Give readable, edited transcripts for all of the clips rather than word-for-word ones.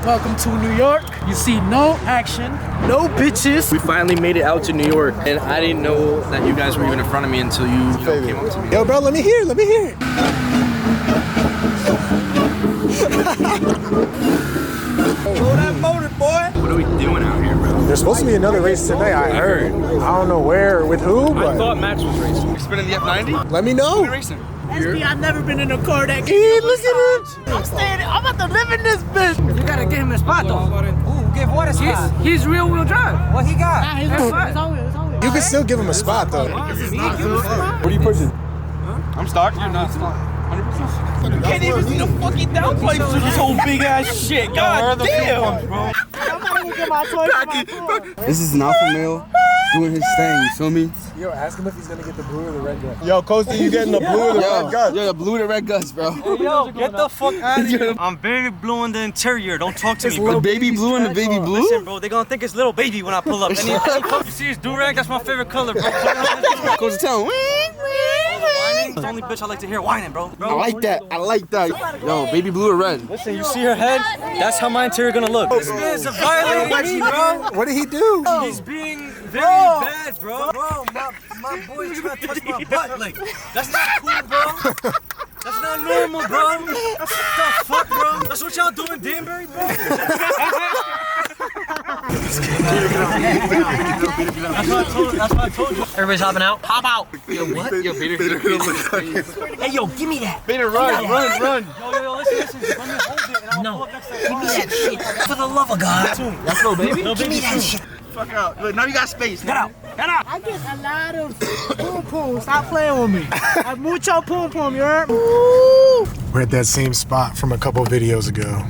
Welcome to New York. You see no action, no bitches. We finally made it out to New York, and I didn't know that you guys were even in front of me until you came up to me. Yo, bro, let me hear it. Blow that motor, boy. What are we doing out here, bro? There's supposed to be another race tonight, I heard. I don't know where or with who, but I thought Max was racing. You're spinning the F90? let me know. Racing. SB, I've never been in a car that Hey, look at it. I'm about to live in this bitch. You gotta give him a spot though. Ooh, give what a spot? He's real wheel drive. What he got? You can still give him a spot, though. What are you pushing? I'm stock. You're not stock. 100%. You can't even see the fucking downpipe through this whole big ass shit. God damn. This is an alpha male doing his thing, you feel me? Yo, ask him if he's gonna get the blue or the red gun. Yo, Coasty, you getting the blue or the red gun? Yo, the blue and the red guns, bro. Yo, get the fuck out of here. I'm baby blue in the interior. Don't talk to me, bro. The baby blue and the baby blue? Listen, bro, they gonna think it's little baby when I pull up. You see his do-rag? That's my favorite color, bro. Goes to town. It's the only bitch I like to hear whining, bro. I like that. Yo, baby blue or red? Listen, you see her head? That's how my interior gonna look. This man's a violating me, bro. What did he do? He's being very bad, bro. Bro, my boy's trying to touch my butt. Like, that's not cool, bro. That's not normal, bro. What the fuck, bro? That's what y'all doing, Danbury, bro? That's what I told you. Everybody's hopping out. Hop out. Yo, what? Yo, Peter. Hey, yo, give me that. Peter, run. Yo, listen. Let me hold it and I'll pull up next time. Give me that shit. For the love of God. Let's go, baby. Give me that shit. Fuck out. Look, now you got space. Get out. I get a lot of poom poom. Stop playing with me. I mucho poom poom, you heard? We're at that same spot from a couple videos ago.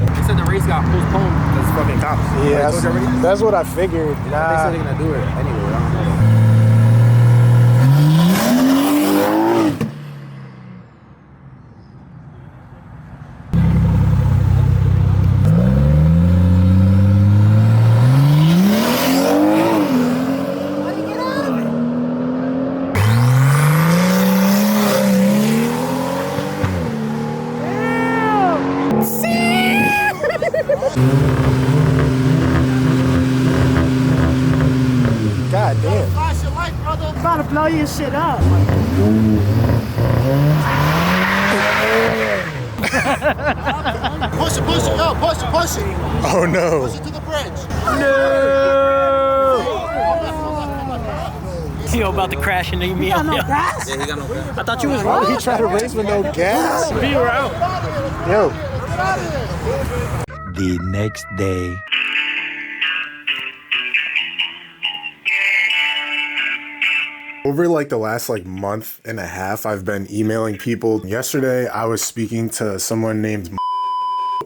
They said the race got postponed because fucking cops. Yeah, that's what I figured. They said they're gonna do it anyway. I don't know. God damn. Flash your light, brother. I'm about to blow your shit up. Push it, yo, push it. Oh no. Push it to the bridge. Yo, about to crash into me. No gas? Yeah, he got no gas. I thought you was Oh, wrong. he tried to race with no gas? We were out. Yo. The next day. Over like the last month and a half, I've been emailing people. Yesterday, I was speaking to someone named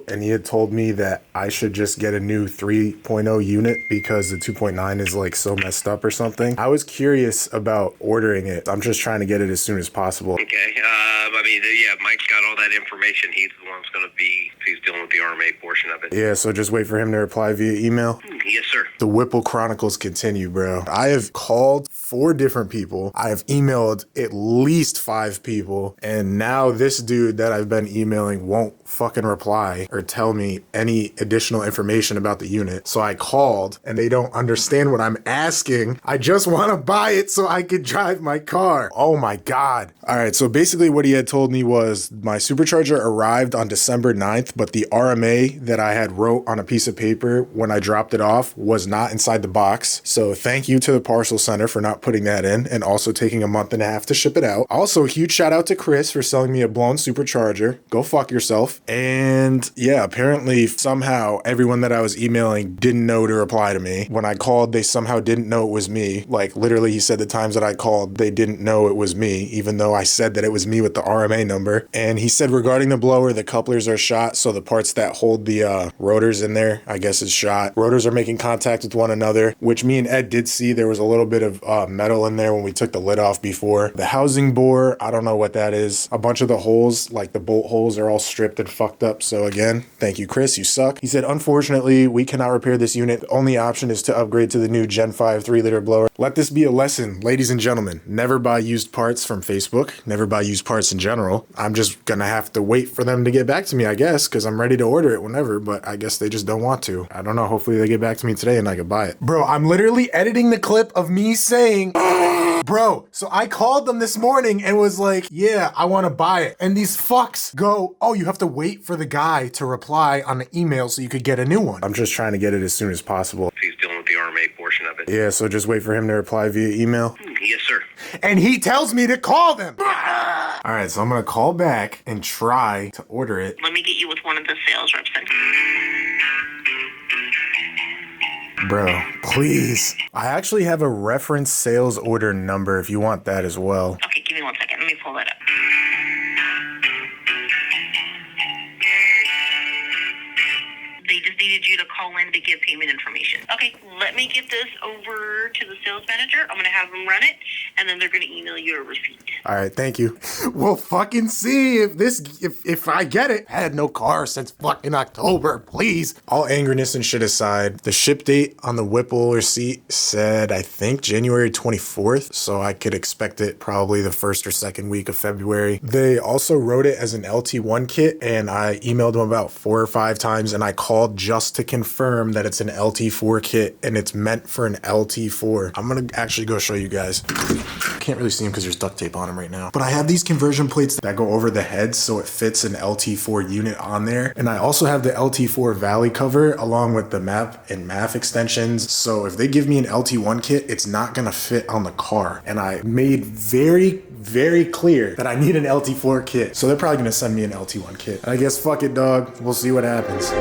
and he had told me that I should just get a new 3.0 unit because the 2.9 is so messed up or something. I was curious about ordering it. I'm just trying to get it as soon as possible. Okay, I mean, yeah, Mike's got all that information. He's the one who's going to be, he's dealing with the RMA portion of it. Yeah, so just wait for him to reply via email. Yes, sir. The Whipple Chronicles continue, bro. I have called 4 different people. I have emailed at least 5 people. And now this dude that I've been emailing won't fucking reply or tell me any additional information about the unit. So I called and they don't understand what I'm asking. I just want to buy it so I could drive my car. Oh my God. All right. So basically what he had told me was my Supercharger arrived on December 9th, but the RMA that I had wrote on a piece of paper when I dropped it off was not inside the box. So thank you to the parcel center for not putting that in and also taking a month and a half to ship it out. Also, huge shout out to Chris for selling me a blown Supercharger. Go fuck yourself. And yeah, apparently somehow everyone that I was emailing didn't know to reply to me. When I called, they somehow didn't know it was me. Like literally he said the times that I called, they didn't know it was me, even though I said that it was me with the RMA number. And he said regarding the blower, the couplers are shot. So the parts that hold the rotors in there, I guess is shot. Rotors are making contact contact with one another, which me and Ed did see. There was a little bit of metal in there when we took the lid off before. The housing bore, I don't know what that is. A bunch of the holes, like the bolt holes, are all stripped and fucked up. So again, thank you, Chris, you suck. He said, unfortunately, we cannot repair this unit. The only option is to upgrade to the new Gen 5 3-liter blower. Let this be a lesson, ladies and gentlemen. Never buy used parts from Facebook. Never buy used parts in general. I'm just gonna have to wait for them to get back to me, I guess, because I'm ready to order it whenever, but I guess they just don't want to. I don't know. Hopefully they get back to me today and I can buy it. Bro, I'm literally editing the clip of me saying, bro, so I called them this morning and was like, yeah, I want to buy it. And these fucks go, oh, you have to wait for the guy to reply on the email so you could get a new one. I'm just trying to get it as soon as possible. He's dealing with the RMA portion of it. Yeah, so just wait for him to reply via email. Yes, sir. And he tells me to call them. All right, so I'm going to call back and try to order it. Let me get you with one of the sales reps then. Bro, please. I actually have a reference sales order number if you want that as well. Okay, give me 1 second. Let me pull that up. They just needed you to call in to give payment information. Okay, let me get this over to the sales manager. I'm going to have them run it, and then they're going to email you a receipt. All right, thank you. We'll fucking see if I get it. I had no car since fucking October, please. All angriness and shit aside, the ship date on the Whipple receipt said, I think, January 24th, so I could expect it probably the first or second week of February. They also wrote it as an LT1 kit, and I emailed them about 4 or 5 times, and I called just to confirm that it's an LT4 kit, and it's meant for an LT4. I'm gonna actually go show you guys. Can't really see them because there's duct tape on them right now. But I have these conversion plates that go over the heads so it fits an LT4 unit on there. And I also have the LT4 valley cover along with the map and MAF extensions. So if they give me an LT1 kit, it's not gonna fit on the car. And I made very clear that I need an LT4 kit. So they're probably gonna send me an LT1 kit. And I guess fuck it, dog. We'll see what happens.